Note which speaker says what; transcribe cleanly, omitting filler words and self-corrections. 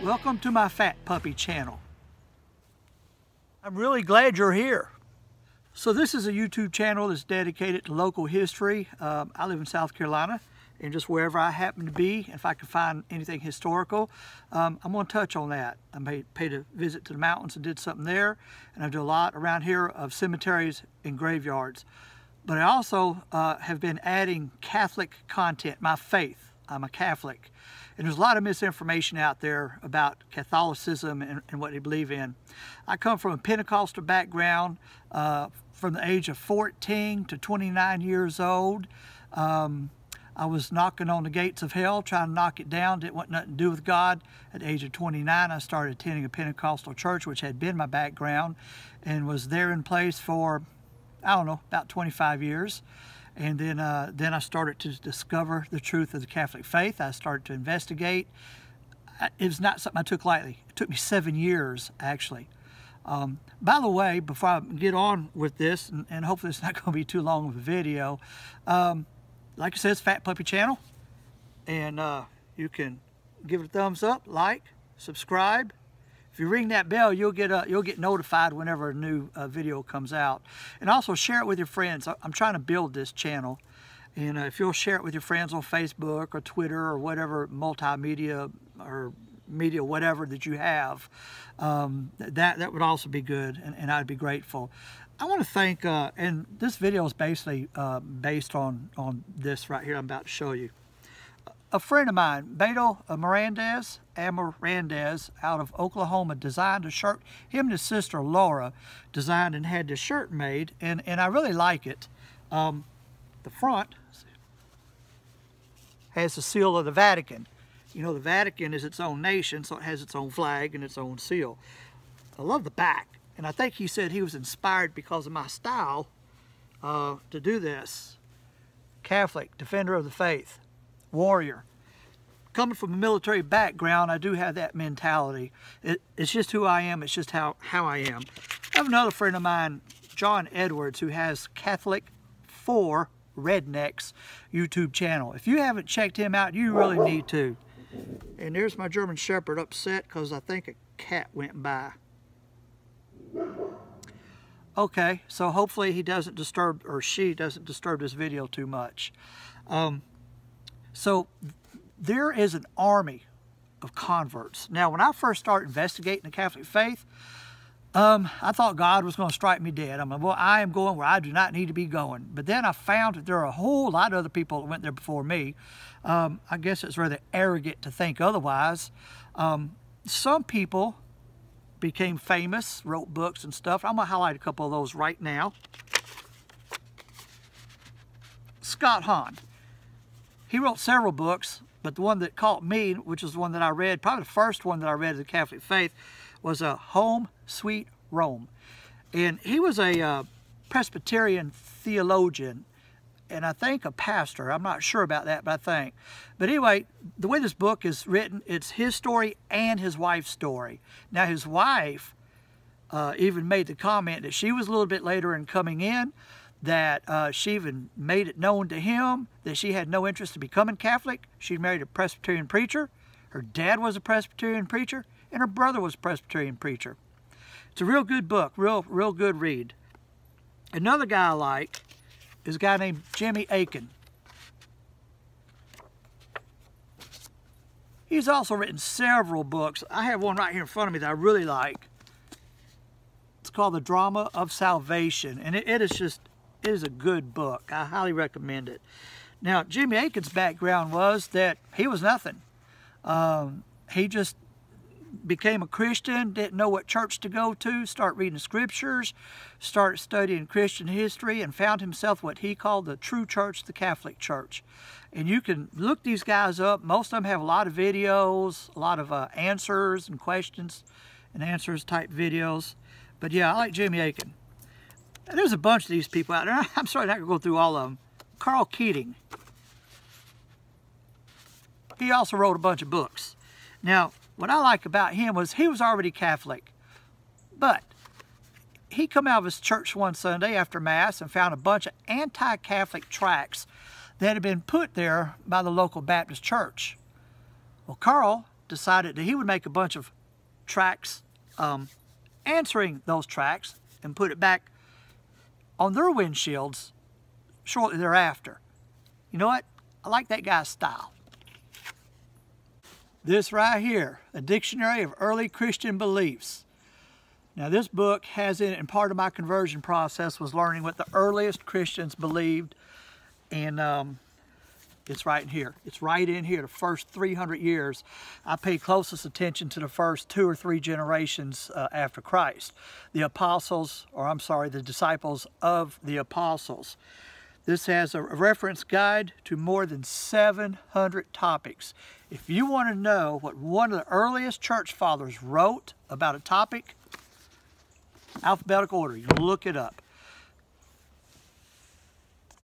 Speaker 1: Welcome to my Fat Puppy channel. I'm really glad you're here. So this is a YouTube channel that's dedicated to local history. I live in South Carolina, and just wherever I happen to be, if I can find anything historical, I'm going to touch on that. I paid a visit to the mountains and did something there, and I do a lot around here of cemeteries and graveyards. But I also have been adding Catholic content, my faith. I'm a Catholic. And there's a lot of misinformation out there about Catholicism and what they believe in. I come from a Pentecostal background from the age of 14 to 29 years old. I was knocking on the gates of hell, trying to knock it down. Didn't want nothing to do with God. At the age of 29, I started attending a Pentecostal church, which had been my background, and was there in place for, I don't know, about 25 years. And then I started to discover the truth of the Catholic faith. I started to investigate. It was not something I took lightly. It took me 7 years, actually. By the way, before I get on with this, and hopefully it's not going to be too long of a video, like I said, it's Fat Puppy channel, and you can give it a thumbs up, like, subscribe. If you ring that bell, you'll get notified whenever a new video comes out. And also share it with your friends. I'm trying to build this channel. And if you'll share it with your friends on Facebook or Twitter or whatever multimedia or media, whatever that you have, that would also be good, and I'd be grateful. I want to thank, and this video is basically based on this right here I'm about to show you. A friend of mine, Beto Amarandez, out of Oklahoma, designed a shirt. Him and his sister Laura designed and had this shirt made, and I really like it. The front has the seal of the Vatican. You know, the Vatican is its own nation, so it has its own flag and its own seal. I love the back, and I think he said he was inspired because of my style to do this. Catholic, defender of the faith, warrior. Coming from a military background, I do have that mentality. It's just who I am. It's just how I am. I have another friend of mine, John Edwards, who has Catholic for Rednecks YouTube channel. If you haven't checked him out, you really need to. And there's my German Shepherd upset because I think a cat went by. Okay, so hopefully he doesn't disturb, or she doesn't disturb this video too much. So there is an army of converts. Now, when I first started investigating the Catholic faith, I thought God was going to strike me dead. I'm like, well, I am going where I do not need to be going. But then I found that there are a whole lot of other people that went there before me. I guess it's rather arrogant to think otherwise. Some people became famous, wrote books and stuff. I'm going to highlight a couple of those right now. Scott Hahn. He wrote several books, but the one that caught me, which is the one that I read, probably the first one that I read of the Catholic faith, was Home Sweet Rome. And he was a Presbyterian theologian, and I think a pastor. I'm not sure about that, but I think. But anyway, the way this book is written, it's his story and his wife's story. Now, his wife even made the comment that she was a little bit later in coming in, that she even made it known to him that she had no interest in becoming Catholic. She married a Presbyterian preacher. Her dad was a Presbyterian preacher, and her brother was a Presbyterian preacher. It's a real good book, real good read. Another guy I like is a guy named Jimmy Akin. He's also written several books. I have one right here in front of me that I really like. It's called The Drama of Salvation, and it is a good book. I highly recommend it. Now, Jimmy Akin's background was that he was nothing. He just became a Christian, didn't know what church to go to, started reading scriptures, started studying Christian history, and found himself what he called the true church, the Catholic Church. And you can look these guys up. Most of them have a lot of videos, a lot of answers and questions and answers type videos. But yeah, I like Jimmy Akin. There's a bunch of these people out there. I'm sorry, I'm not going to go through all of them. Carl Keating. He also wrote a bunch of books. Now, what I like about him was he was already Catholic. But he come out of his church one Sunday after Mass and found a bunch of anti-Catholic tracts that had been put there by the local Baptist church. Well, Carl decided that he would make a bunch of tracts answering those tracts and put it back on their windshields shortly thereafter. You know what? I like that guy's style. This right here, A Dictionary of Early Christian Beliefs. Now this book has in it, and part of my conversion process was learning what the earliest Christians believed, and it's right in here. It's right in here, the first 300 years. I paid closest attention to the first 2 or 3 generations after Christ. The apostles, or I'm sorry, the disciples of the apostles. This has a reference guide to more than 700 topics. If you want to know what one of the earliest church fathers wrote about a topic, alphabetical order, you look it up.